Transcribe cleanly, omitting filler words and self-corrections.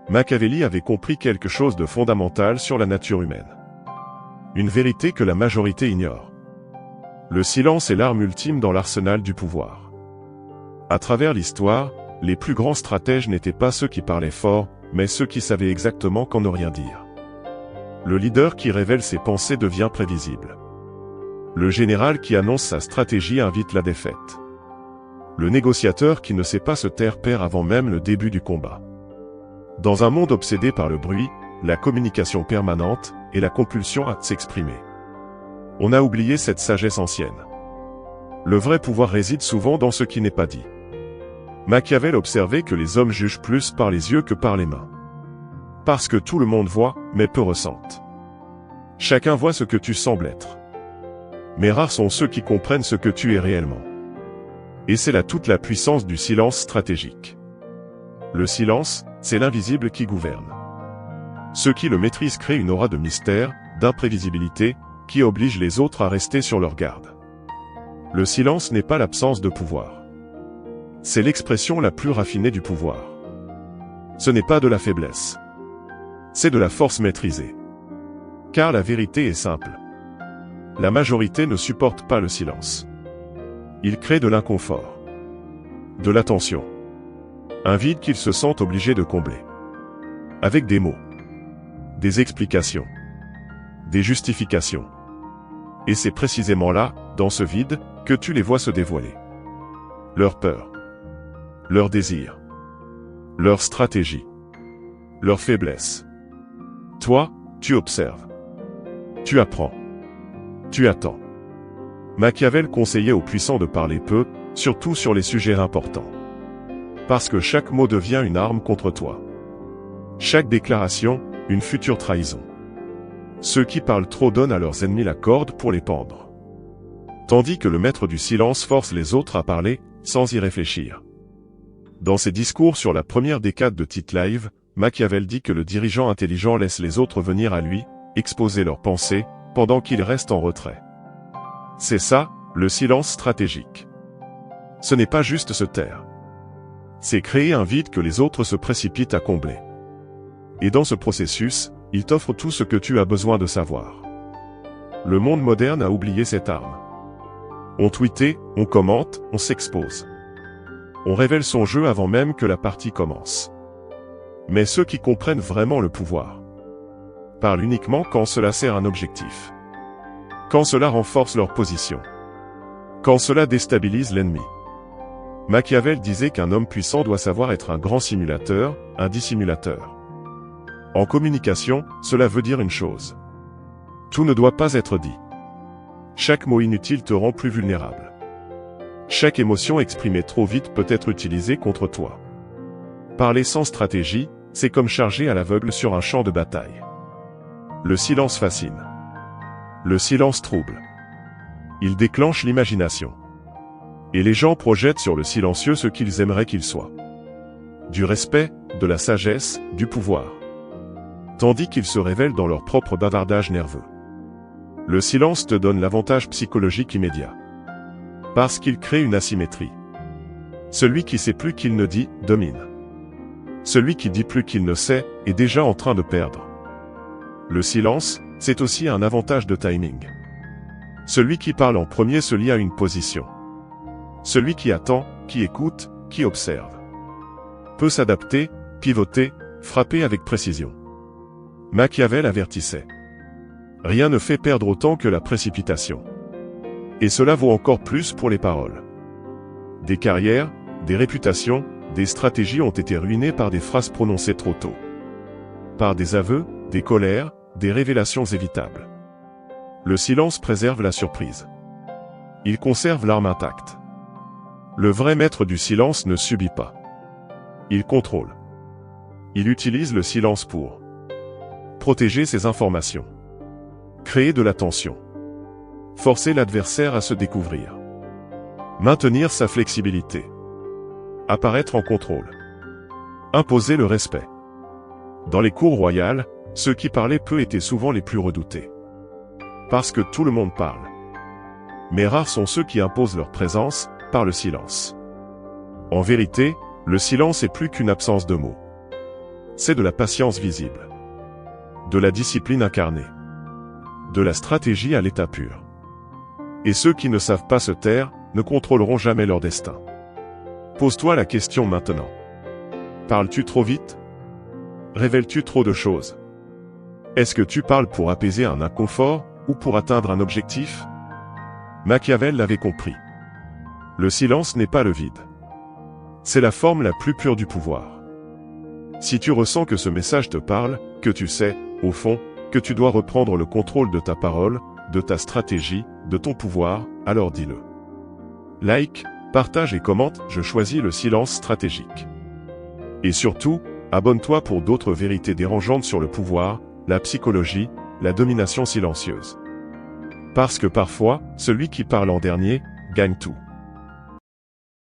Machiavelli avait compris quelque chose de fondamental sur la nature humaine. Une vérité que la majorité ignore. Le silence est l'arme ultime dans l'arsenal du pouvoir. À travers l'histoire, les plus grands stratèges n'étaient pas ceux qui parlaient fort, mais ceux qui savaient exactement quand ne rien dire. Le leader qui révèle ses pensées devient prévisible. Le général qui annonce sa stratégie invite la défaite. Le négociateur qui ne sait pas se taire perd avant même le début du combat. Dans un monde obsédé par le bruit, la communication permanente et la compulsion à s'exprimer, on a oublié cette sagesse ancienne. Le vrai pouvoir réside souvent dans ce qui n'est pas dit. Machiavel observait que les hommes jugent plus par les yeux que par les mains. Parce que tout le monde voit, mais peu ressentent. Chacun voit ce que tu sembles être. Mais rares sont ceux qui comprennent ce que tu es réellement. Et c'est là toute la puissance du silence stratégique. Le silence, c'est l'invisible qui gouverne. Ceux qui le maîtrisent créent une aura de mystère, d'imprévisibilité, qui oblige les autres à rester sur leur garde. Le silence n'est pas l'absence de pouvoir. C'est l'expression la plus raffinée du pouvoir. Ce n'est pas de la faiblesse. C'est de la force maîtrisée. Car la vérité est simple. La majorité ne supporte pas le silence. Il crée de l'inconfort, de la tension, un vide qu'ils se sentent obligés de combler. Avec des mots, des explications, des justifications. Et c'est précisément là, dans ce vide, que tu les vois se dévoiler. Leur peur, leur désir, leur stratégie, leur faiblesse. Toi, tu observes. Tu apprends. Tu attends. Machiavel conseillait aux puissants de parler peu, surtout sur les sujets importants. Parce que chaque mot devient une arme contre toi. Chaque déclaration, une future trahison. Ceux qui parlent trop donnent à leurs ennemis la corde pour les pendre. Tandis que le maître du silence force les autres à parler, sans y réfléchir. Dans ses discours sur la première décade de Tite-Live, Machiavel dit que le dirigeant intelligent laisse les autres venir à lui, exposer leurs pensées, pendant qu'il reste en retrait. C'est ça, le silence stratégique. Ce n'est pas juste se taire. C'est créer un vide que les autres se précipitent à combler. Et dans ce processus, il t'offre tout ce que tu as besoin de savoir. Le monde moderne a oublié cette arme. On tweetait, on commente, on s'expose. On révèle son jeu avant même que la partie commence. Mais ceux qui comprennent vraiment le pouvoir parlent uniquement quand cela sert un objectif. Quand cela renforce leur position. Quand cela déstabilise l'ennemi. Machiavel disait qu'un homme puissant doit savoir être un grand simulateur, un dissimulateur. En communication, cela veut dire une chose. Tout ne doit pas être dit. Chaque mot inutile te rend plus vulnérable. Chaque émotion exprimée trop vite peut être utilisée contre toi. Parler sans stratégie, c'est comme charger à l'aveugle sur un champ de bataille. Le silence fascine. Le silence trouble. Il déclenche l'imagination. Et les gens projettent sur le silencieux ce qu'ils aimeraient qu'il soit. Du respect, de la sagesse, du pouvoir. Tandis qu'ils se révèlent dans leur propre bavardage nerveux. Le silence te donne l'avantage psychologique immédiat. Parce qu'il crée une asymétrie. Celui qui sait plus qu'il ne dit, domine. Celui qui dit plus qu'il ne sait, est déjà en train de perdre. Le silence, c'est aussi un avantage de timing. Celui qui parle en premier se lie à une position. Celui qui attend, qui écoute, qui observe, peut s'adapter, pivoter, frapper avec précision. Machiavel avertissait. Rien ne fait perdre autant que la précipitation. Et cela vaut encore plus pour les paroles. Des carrières, des réputations, des stratégies ont été ruinées par des phrases prononcées trop tôt. Par des aveux, des colères, des révélations évitables. Le silence préserve la surprise. Il conserve l'arme intacte. Le vrai maître du silence ne subit pas. Il contrôle. Il utilise le silence pour protéger ses informations. Créer de la tension. Forcer l'adversaire à se découvrir. Maintenir sa flexibilité. Apparaître en contrôle. Imposer le respect. Dans les cours royales, ceux qui parlaient peu étaient souvent les plus redoutés. Parce que tout le monde parle. Mais rares sont ceux qui imposent leur présence, par le silence. En vérité, le silence est plus qu'une absence de mots. C'est de la patience visible. De la discipline incarnée. De la stratégie à l'état pur. Et ceux qui ne savent pas se taire ne contrôleront jamais leur destin. Pose-toi la question maintenant. Parles-tu trop vite? Révèles-tu trop de choses? Est-ce que tu parles pour apaiser un inconfort ou pour atteindre un objectif? Machiavel l'avait compris. Le silence n'est pas le vide. C'est la forme la plus pure du pouvoir. Si tu ressens que ce message te parle, que tu sais, au fond, que tu dois reprendre le contrôle de ta parole, de ta stratégie, de ton pouvoir, alors dis-le. Like, partage et commente, je choisis le silence stratégique. Et surtout, abonne-toi pour d'autres vérités dérangeantes sur le pouvoir, la psychologie, la domination silencieuse. Parce que parfois, celui qui parle en dernier, gagne tout.